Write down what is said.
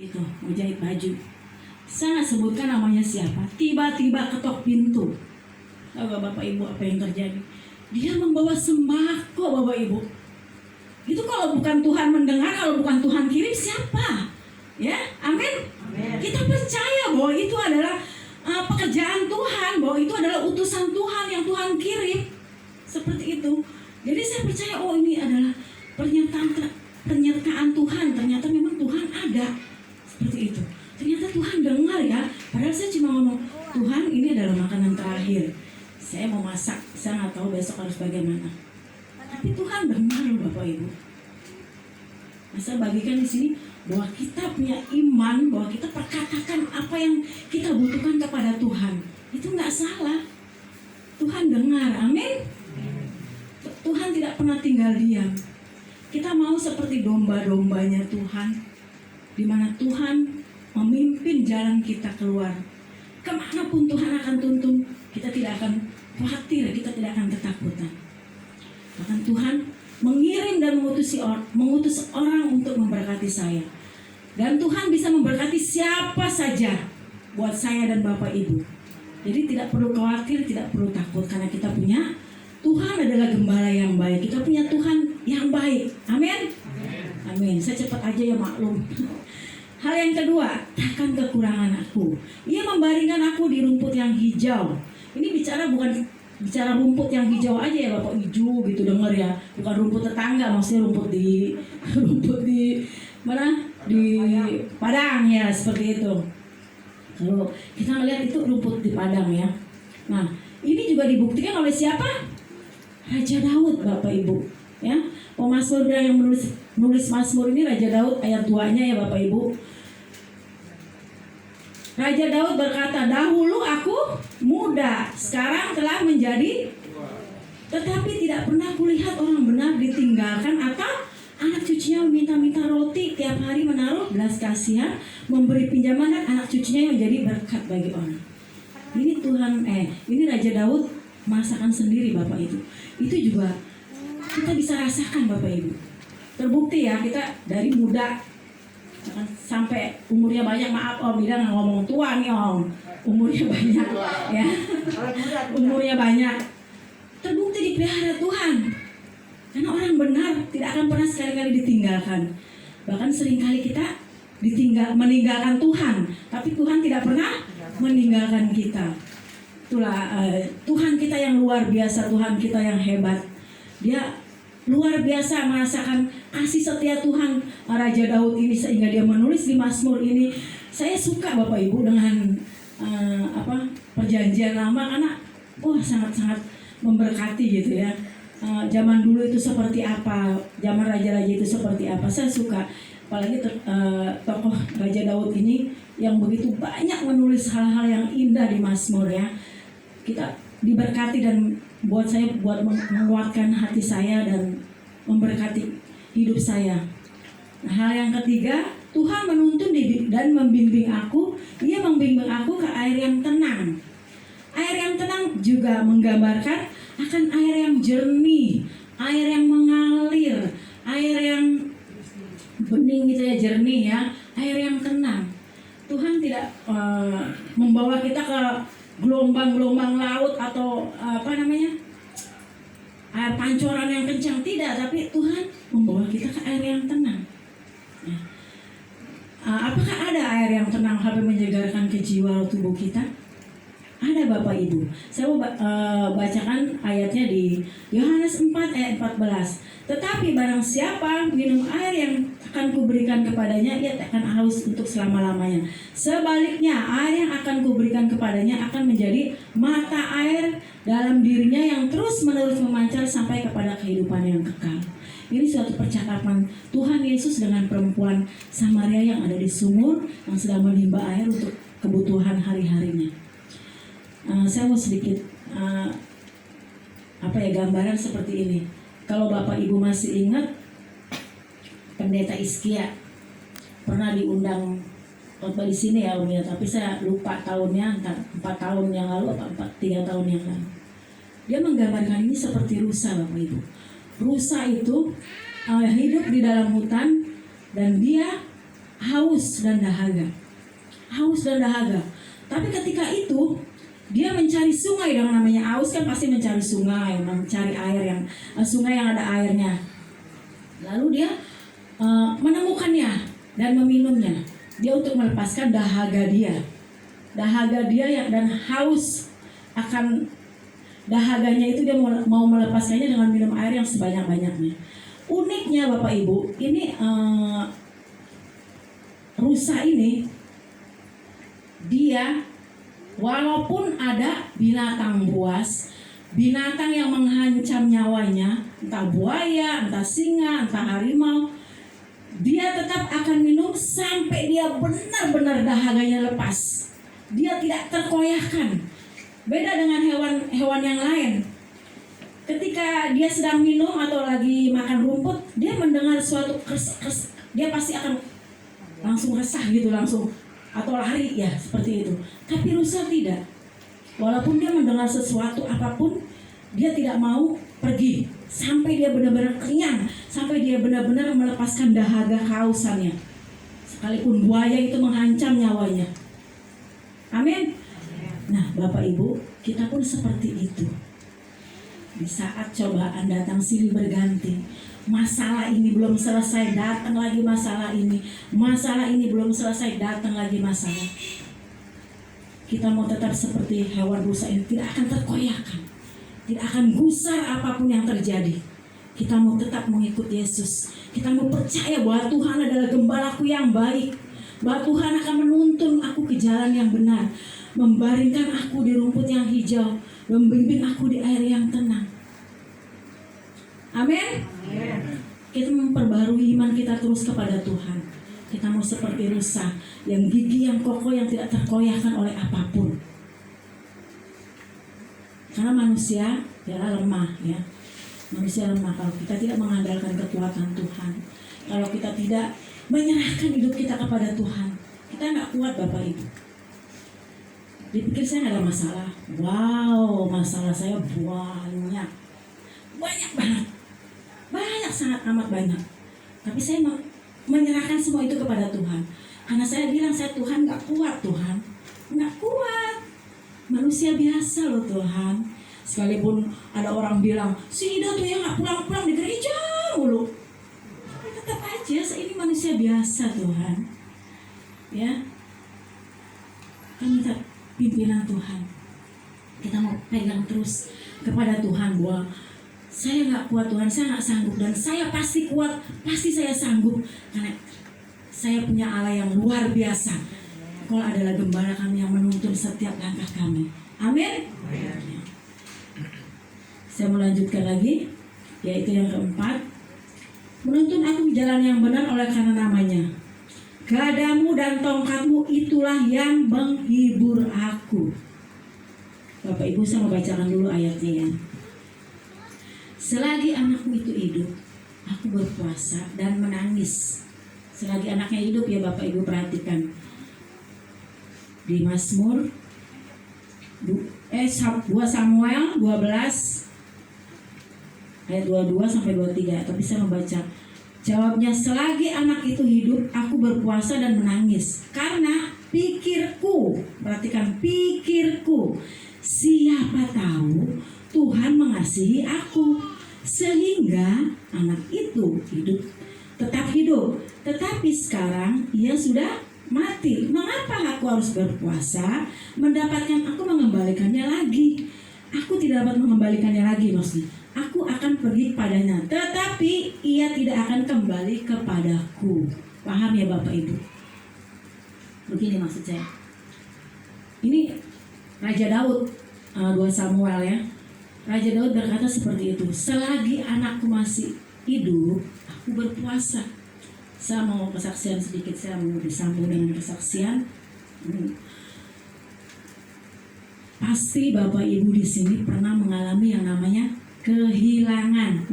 Itu mau jahit baju. Saya nggak sebutkan namanya siapa. Tiba-tiba ketok pintu. Tahu gak Bapak Ibu apa yang terjadi? Dia membawa sembako, Bapak Ibu. Itu kalau bukan Tuhan mendengar, kalau bukan Tuhan kirim, siapa? Ya, amin. Kita percaya bahwa itu adalah pekerjaan Tuhan, bahwa itu adalah utusan Tuhan yang Tuhan kirim. Seperti itu. Jadi saya percaya, oh ini adalah pernyataan Tuhan. Ternyata memang Tuhan ada. Seperti itu. Ternyata Tuhan dengar ya. Padahal saya cuma ngomong, Tuhan ini adalah makanan terakhir. Saya mau masak, saya nggak tahu besok harus bagaimana. Tapi Tuhan dengar loh Bapak Ibu. Nah, saya bagikan di sini bahwa kita punya iman, bahwa kita perkatakan apa yang kita butuhkan kepada Tuhan. Itu nggak salah. Tuhan dengar, amin. Tuhan tidak pernah tinggal diam. Kita mau seperti domba-dombanya Tuhan, di mana Tuhan memimpin jalan kita keluar. Kemanapun Tuhan akan tuntun, kita tidak akan khawatir, kita tidak akan ketakutan. Bahkan Tuhan mengirim dan mengutus orang untuk memberkati saya. Dan Tuhan bisa memberkati siapa saja buat saya dan Bapak Ibu. Jadi tidak perlu khawatir, tidak perlu takut, karena kita punya Tuhan adalah gembala yang baik. Kita punya Tuhan yang baik. Amin. Amin. Saya cepat aja ya maklum. Hal yang kedua, takkan kekurangan aku. Ia membaringkan aku di rumput yang hijau. Ini bukan bicara rumput yang hijau aja ya Bapak, hijau gitu denger ya. Bukan rumput tetangga, maksudnya rumput di mana? Di padang ya, seperti itu. Kalau kita melihat itu rumput di padang ya. Nah, ini juga dibuktikan oleh siapa? Raja Daud, Bapak Ibu. Ya, pemazmur yang menulis Mazmur ini Raja Daud, ayat 2-nya ya Bapak Ibu. Raja Daud berkata, dahulu aku muda, sekarang telah menjadi, tetapi tidak pernah kulihat orang benar ditinggalkan atau anak cucunya meminta-minta roti, tiap hari menaruh belas kasihan, memberi pinjaman dan anak cucunya yang menjadi berkat bagi orang. Ini ini Raja Daud masakan sendiri Bapak Ibu. Itu juga kita bisa rasakan Bapak Ibu. Terbukti ya, kita dari muda sampai umurnya banyak, maaf Om, bilang ngomong tua nih Om, umurnya banyak ya, umurnya banyak, terbukti dipelihara Tuhan. Karena orang benar tidak akan pernah sekali-kali ditinggalkan. Bahkan seringkali kita meninggalkan Tuhan, tapi Tuhan tidak pernah meninggalkan kita. Itulah Tuhan kita yang luar biasa, Tuhan kita yang hebat. Dia luar biasa merasakan kasih setia Tuhan Raja Daud ini, sehingga dia menulis di Mazmur ini. Saya suka Bapak Ibu dengan perjanjian lama, karena sangat-sangat memberkati gitu ya. Zaman dulu itu seperti apa, zaman raja-raja itu seperti apa, saya suka. Apalagi tokoh Raja Daud ini yang begitu banyak menulis hal-hal yang indah di Mazmur ya. Kita diberkati dan buat menguatkan hati saya dan memberkati hidup saya. Nah, hal yang ketiga, Tuhan menuntun dan membimbing aku. Dia membimbing aku ke air yang tenang. Air yang tenang juga menggambarkan akan air yang jernih, air yang mengalir, air yang bening gitu ya, jernih ya, air yang tenang. Tuhan tidak membawa kita ke gelombang-gelombang laut atau air pancoran yang kencang, tidak, tapi Tuhan membawa kita ke air yang tenang. Nah, apakah ada air yang tenang sampai menyegarkan ke jiwa tubuh kita? Ada Bapak Ibu. Saya mau bacakan ayatnya di Yohanes 4 ayat 14. Tetapi barang siapa minum air yang akan kuberikan kepadanya, ia tak akan haus untuk selama-lamanya. Sebaliknya, air yang akan kuberikan kepadanya akan menjadi mata air dalam dirinya yang terus-menerus memancar sampai kepada kehidupan yang kekal. Ini suatu percakapan Tuhan Yesus dengan perempuan Samaria yang ada di sumur, yang sedang menimba air untuk kebutuhan hari-harinya. Saya mau sedikit gambaran seperti ini. Kalau Bapak Ibu masih ingat, Pendeta Iskia pernah diundang khotbah di sini ya Om ya, tapi saya lupa tahunnya, entah 4 tahun yang lalu atau 3 tahun yang lalu. Dia menggambarkan ini seperti rusa Bapak Ibu. Rusa itu hidup di dalam hutan dan dia haus dan dahaga. Haus dan dahaga. Tapi ketika itu dia mencari sungai, dengan namanya haus kan pasti mencari sungai, mencari air yang sungai yang ada airnya. Lalu dia menemukannya dan meminumnya. Dia untuk melepaskan dahaga dia. Dahaga dia dan haus akan dahaganya itu, dia mau melepaskannya dengan minum air yang sebanyak-banyaknya. Uniknya Bapak Ibu, ini rusa ini, dia walaupun ada binatang buas, binatang yang mengancam nyawanya, entah buaya, entah singa, entah harimau, dia tetap akan minum sampai dia benar-benar dahaganya lepas. Dia tidak terkoyahkan. Beda dengan hewan yang lain. Ketika dia sedang minum atau lagi makan rumput, dia mendengar suatu kers, dia pasti akan langsung resah gitu, langsung atau lari ya, seperti itu. Tapi rusa tidak. Walaupun dia mendengar sesuatu apapun, dia tidak mau pergi sampai dia benar-benar kenyang, sampai dia benar-benar melepaskan dahaga kehausannya. Sekalipun buaya itu mengancam nyawanya. Amin. Nah, Bapak Ibu, kita pun seperti itu. Di saat cobaan datang silih berganti, masalah ini belum selesai, datang lagi masalah ini. Masalah ini belum selesai, datang lagi masalah. Kita mau tetap seperti hewan rusa ini, tidak akan terkoyahkan, tidak akan gusar apapun yang terjadi. Kita mau tetap mengikut Yesus. Kita mau percaya bahwa Tuhan adalah gembalaku yang baik, bahwa Tuhan akan menuntun aku ke jalan yang benar, membaringkan aku di rumput yang hijau, membimbing aku di air yang tenang. Amin. Kita memperbarui iman kita terus kepada Tuhan. Kita mau seperti rusa yang gigi yang kokoh, yang tidak terkoyahkan oleh apapun. Karena manusia ya lemah ya. Manusia lemah kalau kita tidak mengandalkan kekuatan Tuhan. Kalau kita tidak menyerahkan hidup kita kepada Tuhan, kita nggak kuat Bapak Ibu. Dipikir saya nggak ada masalah. Wow, masalah saya banyak banget, banyak, sangat amat banyak. Tapi saya menyerahkan semua itu kepada Tuhan. Karena saya bilang, saya Tuhan nggak kuat, Tuhan nggak kuat. Manusia biasa loh Tuhan. Sekalipun ada orang bilang, si Ida tuh yang nggak pulang-pulang di gereja mulu, tetap aja saya ini manusia biasa Tuhan. Ya, kan kita pimpinan Tuhan. Kita mau pegang terus kepada Tuhan bahwa saya nggak kuat Tuhan, saya nggak sanggup, dan saya pasti kuat, pasti saya sanggup karena saya punya Allah yang luar biasa. Kalau adalah gembala kami yang menuntun setiap langkah kami. Amin. Saya melanjutkan lagi, yaitu yang keempat, menuntun aku jalan yang benar oleh karena namanya. Gadamu dan tongkatmu itulah yang menghibur aku. Bapak Ibu, saya mau bacakan dulu ayatnya ya. Selagi anakku itu hidup, aku berpuasa dan menangis. Selagi anaknya hidup ya Bapak Ibu, perhatikan. Di Mazmur 2 Samuel 12 ayat 22 sampai 23, tapi saya membaca. Jawabnya, selagi anak itu hidup, aku berpuasa dan menangis. Karena pikirku, perhatikan pikirku, siapa tahu Tuhan mengasihi aku, sehingga anak itu tetap hidup. Tetapi sekarang ia sudah mati. Mengapa aku harus berpuasa mendapatkan aku mengembalikannya lagi? Aku tidak dapat mengembalikannya lagi maksudnya. Aku akan pergi kepadanya, tetapi ia tidak akan kembali kepadaku. Paham ya Bapak Ibu? Begini maksud saya. Ini Raja Daud, 2 Samuel ya. Raja Daud berkata seperti itu. Selagi anakku masih hidup, aku berpuasa. Saya mau kesaksian sedikit, saya mau disambung dengan kesaksian. Pasti Bapak Ibu di sini pernah mengalami yang namanya kehilangan.